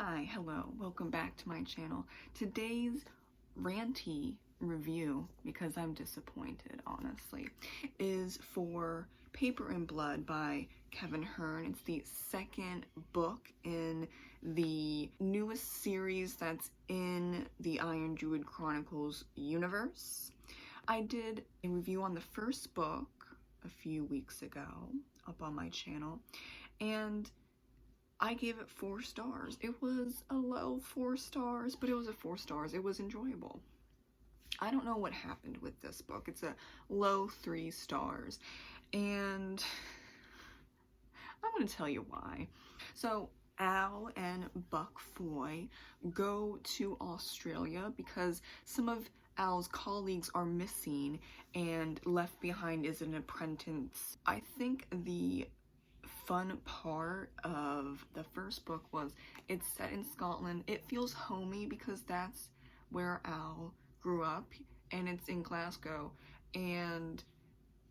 Hi, hello, welcome back to my channel. Today's ranty review, because I'm disappointed, honestly, is for Paper and Blood by Kevin Hearne. It's the second book in the newest series that's in the Iron Druid Chronicles universe. I did a review on the first book a few weeks ago up on my channel, and I gave it 4 stars. It was a low 4 stars, but it was a 4 stars. It was enjoyable. I don't know what happened with this book. It's a low 3 stars. And I'm going to tell you why. So Al and Buck Foy go to Australia because some of Al's colleagues are missing, and left behind is an apprentice. I think the fun part of the first book was it's set in Scotland. It feels homey because that's where Al grew up, and it's in Glasgow, and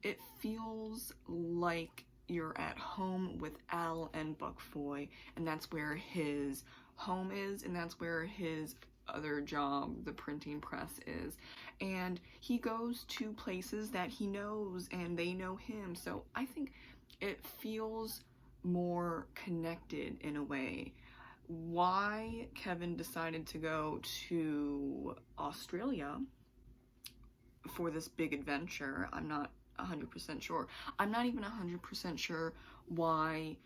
it feels like you're at home with Al and Buck Foy, and that's where his home is, and that's where his other job, the printing press, is. And he goes to places that he knows and they know him, so I think it feels more connected in a way. Why Kevin decided to go to Australia for this big adventure, I'm not 100% sure. I'm not even 100% sure why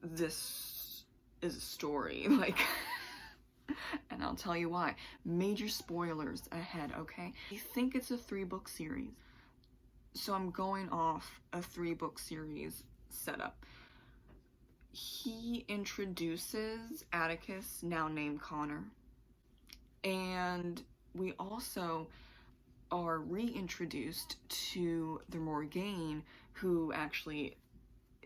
this is a story, like, and I'll tell you why. Major spoilers ahead, okay? I think it's a 3-book series, so I'm going off a 3-book series setup. He introduces Atticus, now named Connor, and we also are reintroduced to the Morrigan, who actually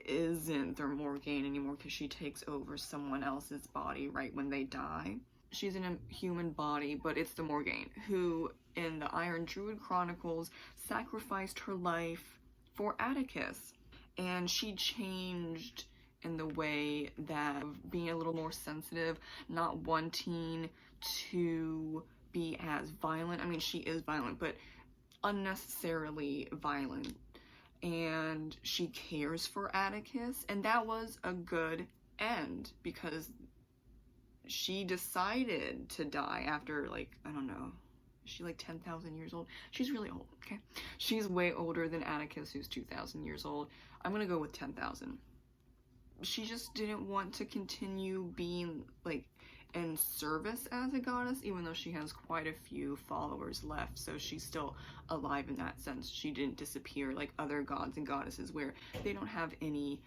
isn't the Morrigan anymore because she takes over someone else's body right when they die. She's in a human body, but it's the Morrigan who, in the Iron Druid Chronicles, sacrificed her life for Atticus, and she changed in the way that of being a little more sensitive, not wanting to be as violent. I mean, she is violent, but unnecessarily violent. And she cares for Atticus, and that was a good end because she decided to die after, like, I don't know, is she like 10,000 years old? She's really old, okay? She's way older than Atticus, who's 2,000 years old. I'm gonna go with 10,000. She just didn't want to continue being, like, in service as a goddess, even though she has quite a few followers left, so she's still alive in that sense. She didn't disappear like other gods and goddesses where they don't have any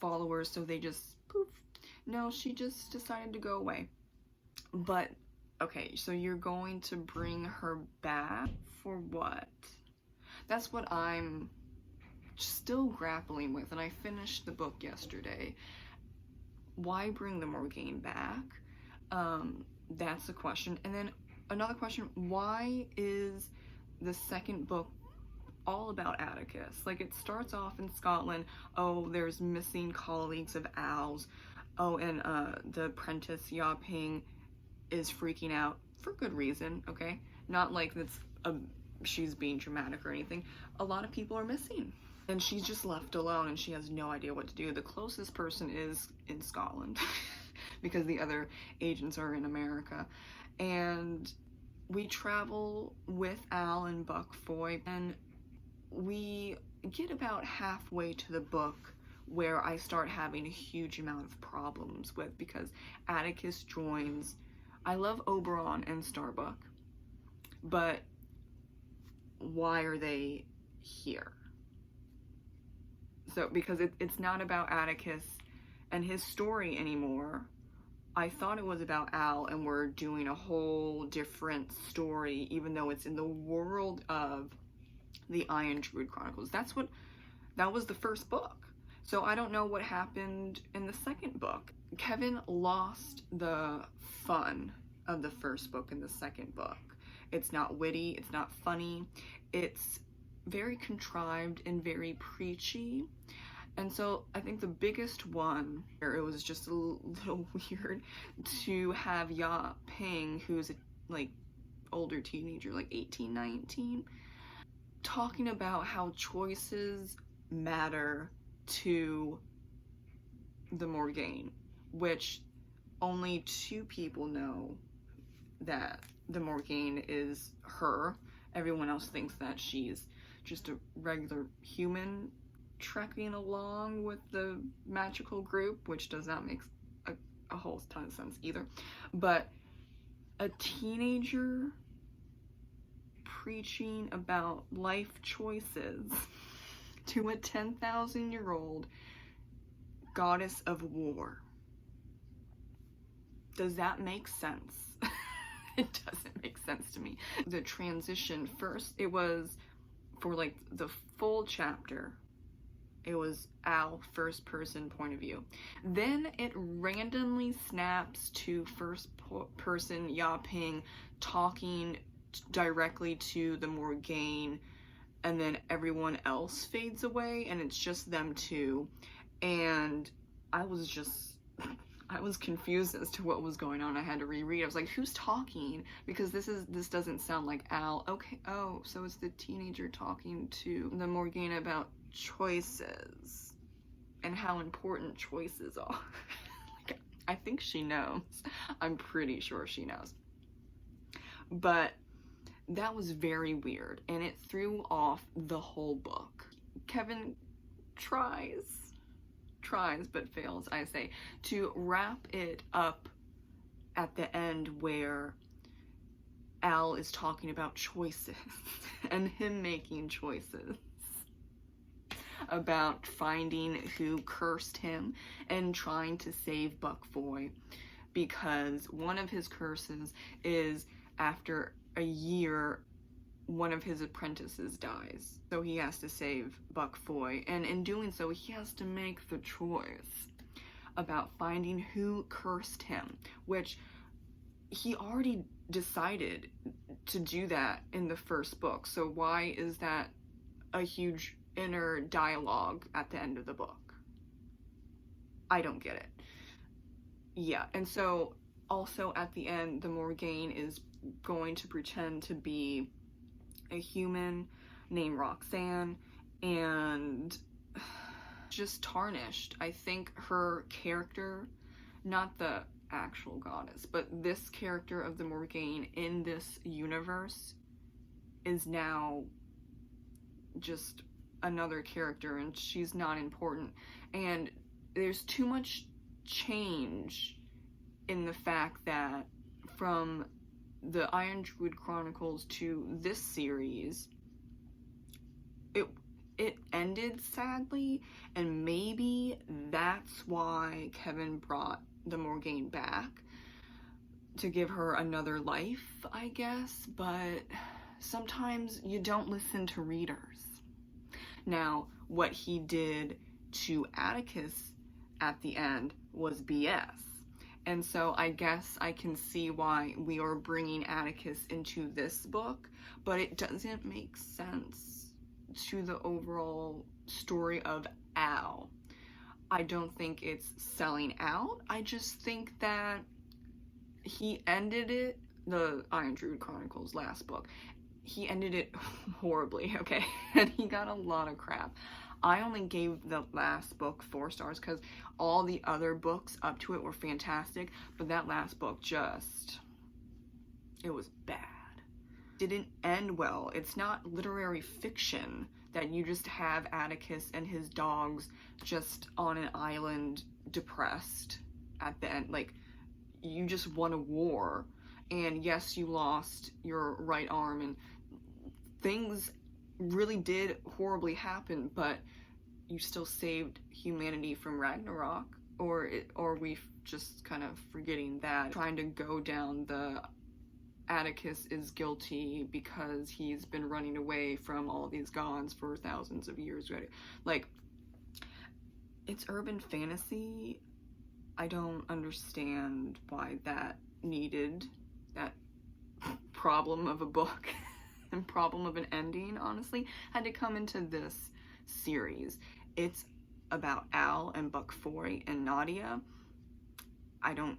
followers, so they just poof. No, she just decided to go away. But okay, so you're going to bring her back for what? That's what I'm still grappling with, and I finished the book yesterday. Why bring the Morrigan back? That's a question. And then another question, why is the second book all about Atticus? Like, it starts off in Scotland. Oh, there's missing colleagues of Al's. Oh, and the apprentice Yaping is freaking out for good reason, okay? Not like she's being dramatic or anything. A lot of people are missing, and she's just left alone, and she has no idea what to do. The closest person is in Scotland because the other agents are in America. And we travel with Al and Buck Foy, and we get about halfway to the book where I start having a huge amount of problems with, because Atticus joins. I love Oberon and Starbuck, but why are they here? So, because it's not about Atticus and his story anymore. I thought it was about Al, and we're doing a whole different story, even though it's in the world of the Iron Druid Chronicles. That was the first book. So I don't know what happened in the second book. Kevin lost the fun of the first book in the second book. It's not witty, it's not funny, it's very contrived and very preachy. And so I think the biggest one, or it was just a little weird to have Ya Ping, who's a like older teenager, like 18, 19, talking about how choices matter to the Morrigan, which only 2 people know that the Morrigan is her. Everyone else thinks that she's just a regular human trekking along with the magical group, which does not make a whole ton of sense either. But a teenager preaching about life choices to a 10,000-year-old goddess of war. Does that make sense? It doesn't make sense to me. The transition, first it was for like the full chapter, it was Al first person point of view. Then it randomly snaps to first person Ya Ping talking directly to the Morrigan, and then everyone else fades away and it's just them 2. And I was confused as to what was going on. I had to reread. I was like, who's talking? Because this doesn't sound like Al. Okay, oh, so it's the teenager talking to the Morrigan about choices and how important choices are. Like, I think she knows. I'm pretty sure she knows. But that was very weird, and it threw off the whole book. Kevin tries but fails, I say, to wrap it up at the end where Al is talking about choices and him making choices about finding who cursed him and trying to save Buck Foy, because one of his curses is after a year one of his apprentices dies, so he has to save Buck Foy, and in doing so he has to make the choice about finding who cursed him, which he already decided to do that in the first book. So why is that a huge inner dialogue at the end of the book? I don't get it. Yeah, and so also at the end the Morrigan is going to pretend to be a human named Roxanne, and just tarnished. I think her character, not the actual goddess, but this character of the Morrigan in this universe is now just another character, and she's not important. And there's too much change in the fact that from the Iron Druid Chronicles to this series, it ended sadly, and maybe that's why Kevin brought the Morrigan back, to give her another life, I guess. But sometimes you don't listen to readers. Now, what he did to Atticus at the end was BS. And so I guess I can see why we are bringing Atticus into this book, but it doesn't make sense to the overall story of Al. I don't think it's selling out. I just think that he ended it, the Iron Druid Chronicles last book, he ended it horribly, okay? And he got a lot of crap. I only gave the last book 4 stars because all the other books up to it were fantastic, but that last book it was bad. Didn't end well. It's not literary fiction that you just have Atticus and his dogs just on an island depressed at the end. Like, you just won a war, and yes, you lost your right arm, and things really did horribly happen, but you still saved humanity from Ragnarok. Or are we just kind of forgetting that, trying to go down the Atticus is guilty because he's been running away from all these gods for thousands of years, right? Like, it's urban fantasy. I don't understand why that needed that problem of a book and problem of an ending, honestly, had to come into this series. It's about Al and Buck Foy and Nadia, I don't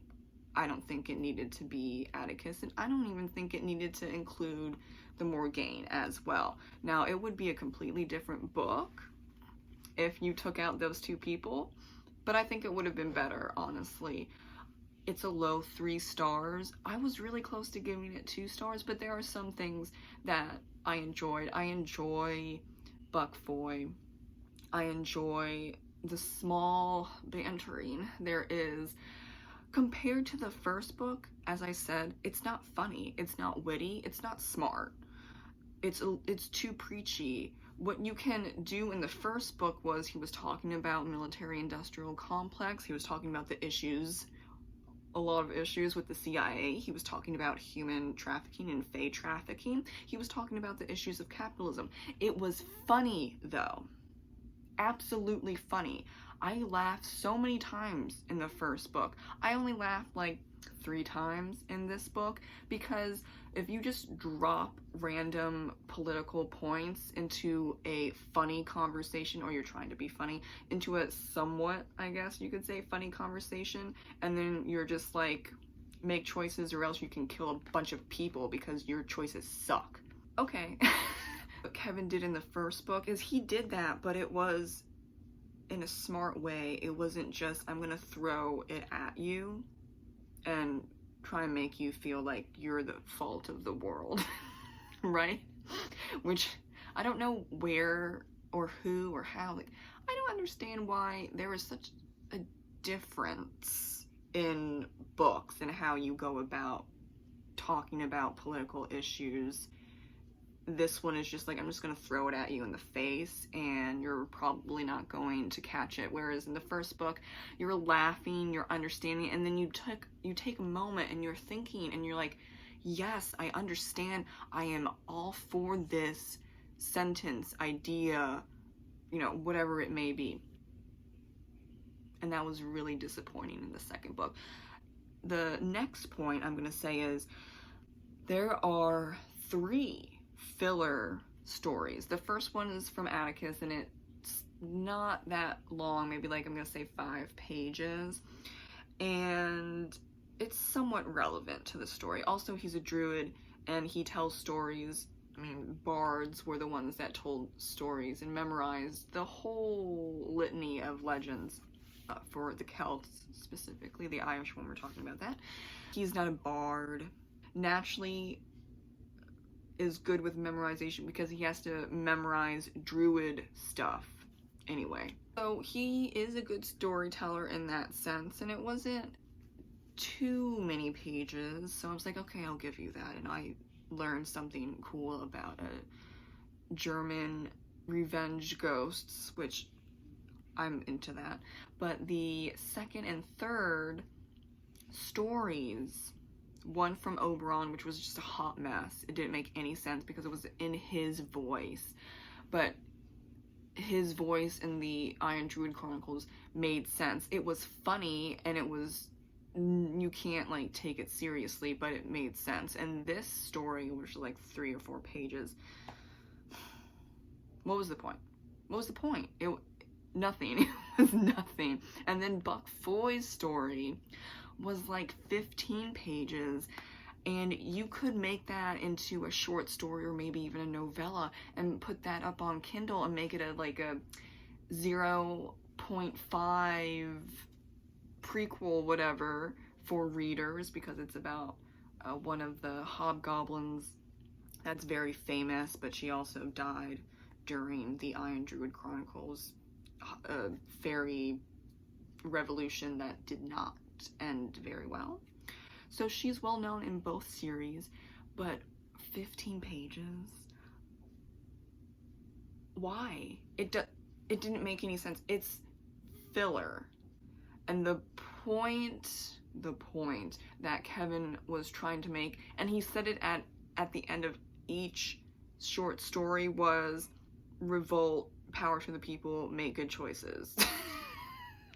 think it needed to be Atticus, and I don't even think it needed to include the Morrigan as well. Now, it would be a completely different book if you took out those two people, but I think it would have been better, honestly. It's a low 3 stars. I was really close to giving it 2 stars, but there are some things that I enjoyed. I enjoy Buck Foy. I enjoy the small bantering there is. Compared to the first book, as I said, it's not funny, it's not witty, it's not smart. It's too preachy. What you can do in the first book was he was talking about military-industrial complex, he was talking about the issues, a lot of issues with the CIA, he was talking about human trafficking and fae trafficking, he was talking about the issues of capitalism. It was funny, though. Absolutely funny. I laughed so many times in the first book. I only laughed like 3 times in this book, because if you just drop random political points into a funny conversation, or you're trying to be funny, into a somewhat, I guess you could say, funny conversation, and then you're just like, make choices or else you can kill a bunch of people because your choices suck. Okay. What Kevin did in the first book is he did that, but it was in a smart way. It wasn't just, I'm gonna throw it at you and try and make you feel like you're the fault of the world, right? Which, I don't know where or who or how, like, I don't understand why there is such a difference in books and how you go about talking about political issues. This one is just like, I'm just gonna throw it at you in the face and you're probably not going to catch it. Whereas in the first book, you're laughing, you're understanding, and then you take a moment and you're thinking and you're like, yes, I understand, I am all for this sentence, idea, you know, whatever it may be. And that was really disappointing in the second book. The next point I'm gonna say is, there are 3 filler stories. The first one is from Atticus, and it's not that long, maybe like, I'm gonna say 5 pages, and it's somewhat relevant to the story. Also, he's a druid and he tells stories. I mean, bards were the ones that told stories and memorized the whole litany of legends for the Celts, specifically the Irish when we're talking about that. He's not a bard. Naturally is good with memorization because he has to memorize druid stuff anyway. So he is a good storyteller in that sense, and it wasn't too many pages, so I was like, okay, I'll give you that. And I learned something cool about a German revenge ghosts, which I'm into that. But the second and third stories, one from Oberon, which was just a hot mess. It didn't make any sense because it was in his voice. But his voice in the Iron Druid Chronicles made sense. It was funny, and it was, you can't like take it seriously, but it made sense. And this story, which was like 3 or 4 pages, what was the point? What was the point? Nothing. It was nothing. And then Buck Foy's story was like 15 pages, and you could make that into a short story or maybe even a novella and put that up on Kindle and make it a 0.5 prequel whatever for readers, because it's about one of the hobgoblins that's very famous, but she also died during the Iron Druid Chronicles fairy revolution that did not end very well. So she's well known in both series, but 15 pages? Why? It didn't make any sense. It's filler. And the point that Kevin was trying to make, and he said it at the end of each short story, was revolt, power to the people, make good choices.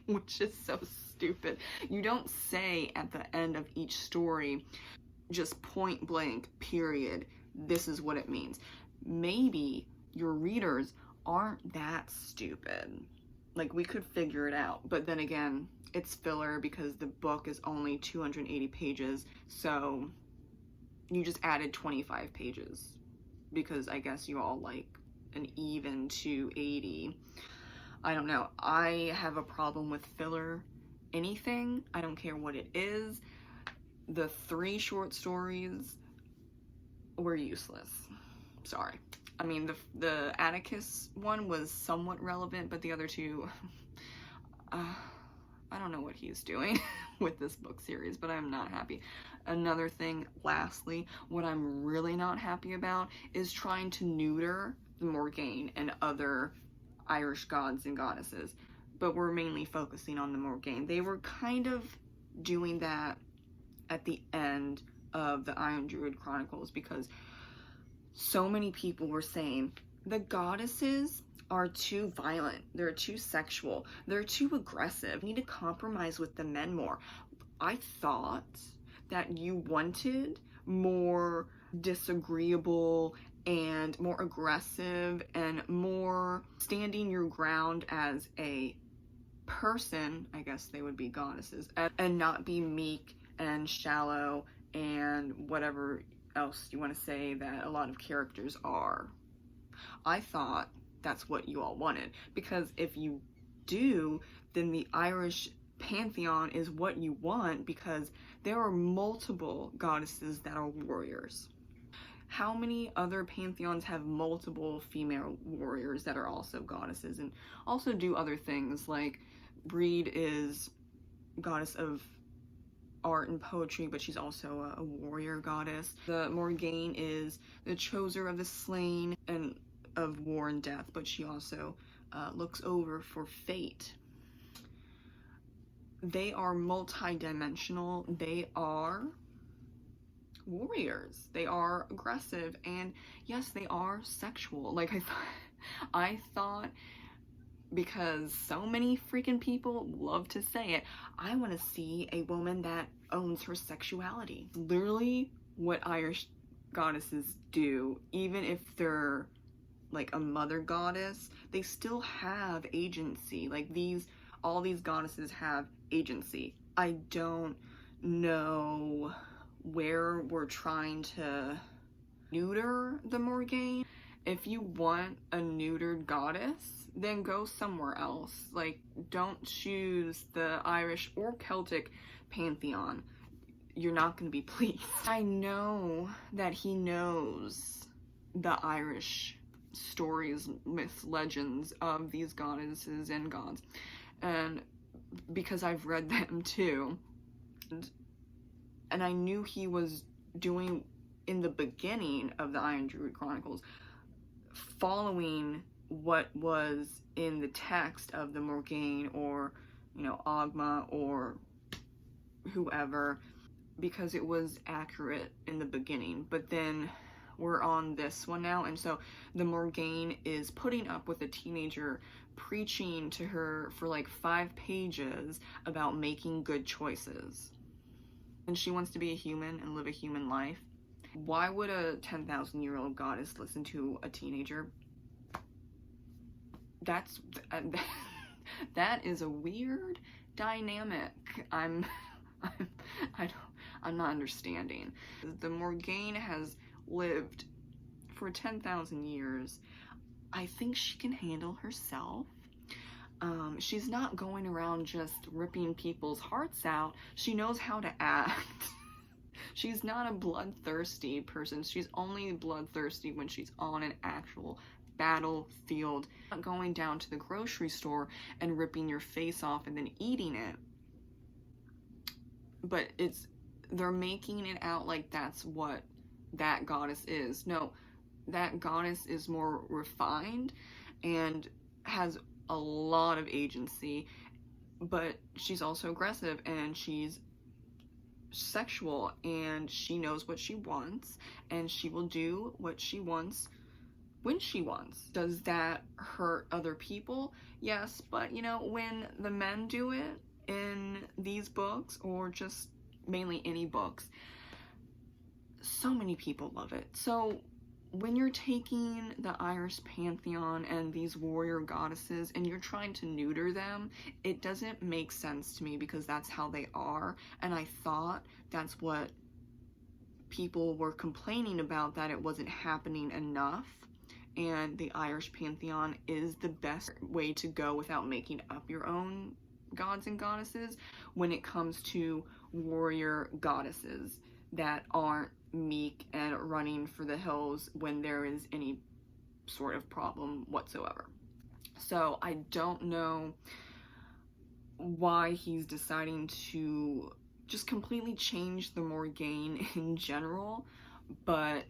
Which is so stupid. You don't say at the end of each story, just point blank, period, this is what it means. Maybe your readers aren't that stupid. Like, we could figure it out. But then again, it's filler because the book is only 280 pages, so you just added 25 pages because I guess you all like an even 280. I don't know. I have a problem with filler anything. I don't care what it is. The 3 short stories were useless. Sorry. I mean, the Atticus one was somewhat relevant, but the other 2, I don't know what he's doing with this book series, but I'm not happy. Another thing, lastly, what I'm really not happy about is trying to neuter the Morrigan and other Irish gods and goddesses, but we're mainly focusing on the Morrigan. They were kind of doing that at the end of the Iron Druid Chronicles because so many people were saying the goddesses are too violent, they're too sexual, they're too aggressive, you need to compromise with the men more. I thought that you wanted more disagreeable and more aggressive and more standing your ground as a person, I guess they would be goddesses, and not be meek and shallow and whatever else you want to say that a lot of characters are. I thought that's what you all wanted, because if you do, then the Irish pantheon is what you want, because there are multiple goddesses that are warriors. How many other pantheons have multiple female warriors that are also goddesses and also do other things? Like Breed is goddess of art and poetry, but she's also a warrior goddess. The Morrigan is the choser of the slain and of war and death, but she also looks over for fate. They are multi-dimensional. They are warriors. They are aggressive, and yes, they are sexual. Like I thought, because so many freaking people love to say it, I want to see a woman that owns her sexuality. Literally what Irish goddesses do, even if they're like a mother goddess, they still have agency. Like all these goddesses have agency. I don't know where we're trying to neuter the Morrigan. If you want a neutered goddess, then go somewhere else. Like, don't choose the Irish or Celtic pantheon. You're not going to be pleased. I know that he knows the Irish stories, myths, legends of these goddesses and gods, and because I've read them too, and I knew he was doing, in the beginning of the Iron Druid Chronicles, following what was in the text of the Morrigan or, you know, Ogma or whoever, because it was accurate in the beginning. But then we're on this one now, and so the Morrigan is putting up with a teenager preaching to her for like 5 pages about making good choices, and she wants to be a human and live a human life. Why would a 10,000-year-old goddess listen to a teenager? That is a weird dynamic. I'm not understanding. The Morrigan has lived for 10,000 years. I think she can handle herself. She's not going around just ripping people's hearts out. She knows how to act. She's not a bloodthirsty person. She's only bloodthirsty when she's on an actual battlefield. Not going down to the grocery store and ripping your face off and then eating it. But they're making it out like that's what that goddess is. No, that goddess is more refined and has a lot of agency, but she's also aggressive and she's sexual, and she knows what she wants, and she will do what she wants when she wants. Does that hurt other people? Yes, but you know, when the men do it in these books, or just mainly any books, so many people love it. So when you're taking the Irish pantheon and these warrior goddesses and you're trying to neuter them, it doesn't make sense to me, because that's how they are. And I thought that's what people were complaining about, that it wasn't happening enough. And the Irish pantheon is the best way to go without making up your own gods and goddesses when it comes to warrior goddesses that aren't meek and running for the hills when there is any sort of problem whatsoever. So I don't know why he's deciding to just completely change the Morrigan in general, but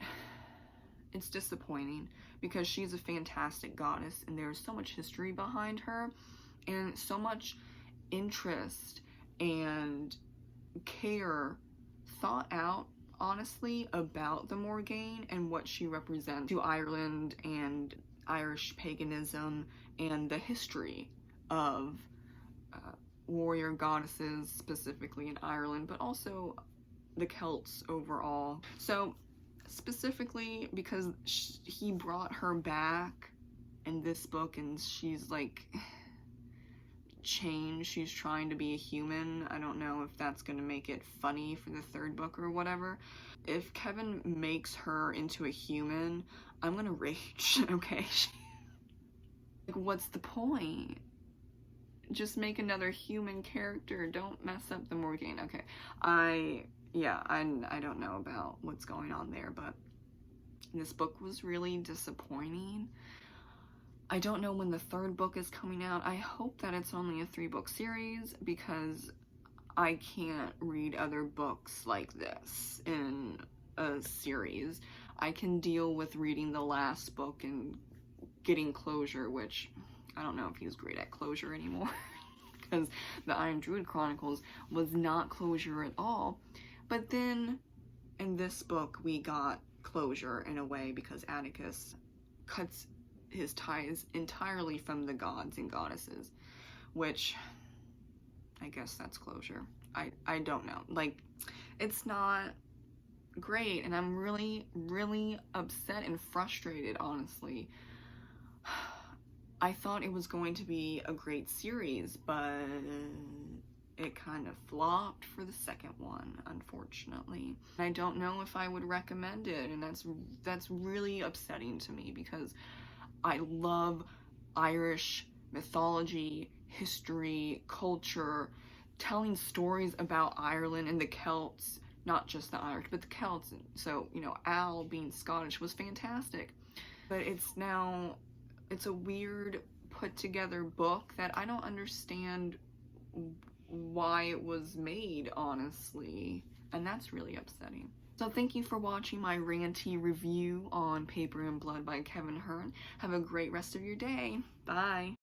it's disappointing, because she's a fantastic goddess and there's so much history behind her and so much interest and care thought out, honestly, about the Morrigan and what she represents to Ireland and Irish paganism and the history of warrior goddesses, specifically in Ireland, but also the Celts overall. So specifically because he brought her back in this book and she's like changed, she's trying to be a human. I don't know if that's gonna make it funny for the third book or whatever. If Kevin makes her into a human, I'm gonna rage, okay? Like, what's the point? Just make another human character. Don't mess up the Morrigan. Okay, I don't know about what's going on there, but this book was really disappointing. I don't know when the third book is coming out. I hope that it's only a 3-book series, because I can't read other books like this in a series. I can deal with reading the last book and getting closure, which I don't know if he's great at closure anymore, because the Iron Druid Chronicles was not closure at all. But then in this book we got closure in a way, because Atticus cuts his ties entirely from the gods and goddesses, which I guess that's closure. I don't know. Like, it's not great, and I'm really, really upset and frustrated, honestly. I thought it was going to be a great series, but it kind of flopped for the second one, unfortunately. I don't know if I would recommend it, and that's really upsetting to me, because I love Irish mythology, history, culture, telling stories about Ireland and the Celts, not just the Irish, but the Celts. So, you know, Al being Scottish was fantastic. But it's a weird put together book that I don't understand why it was made, honestly, and that's really upsetting. So thank you for watching my ranty review on Paper and Blood by Kevin Hearne. Have a great rest of your day. Bye.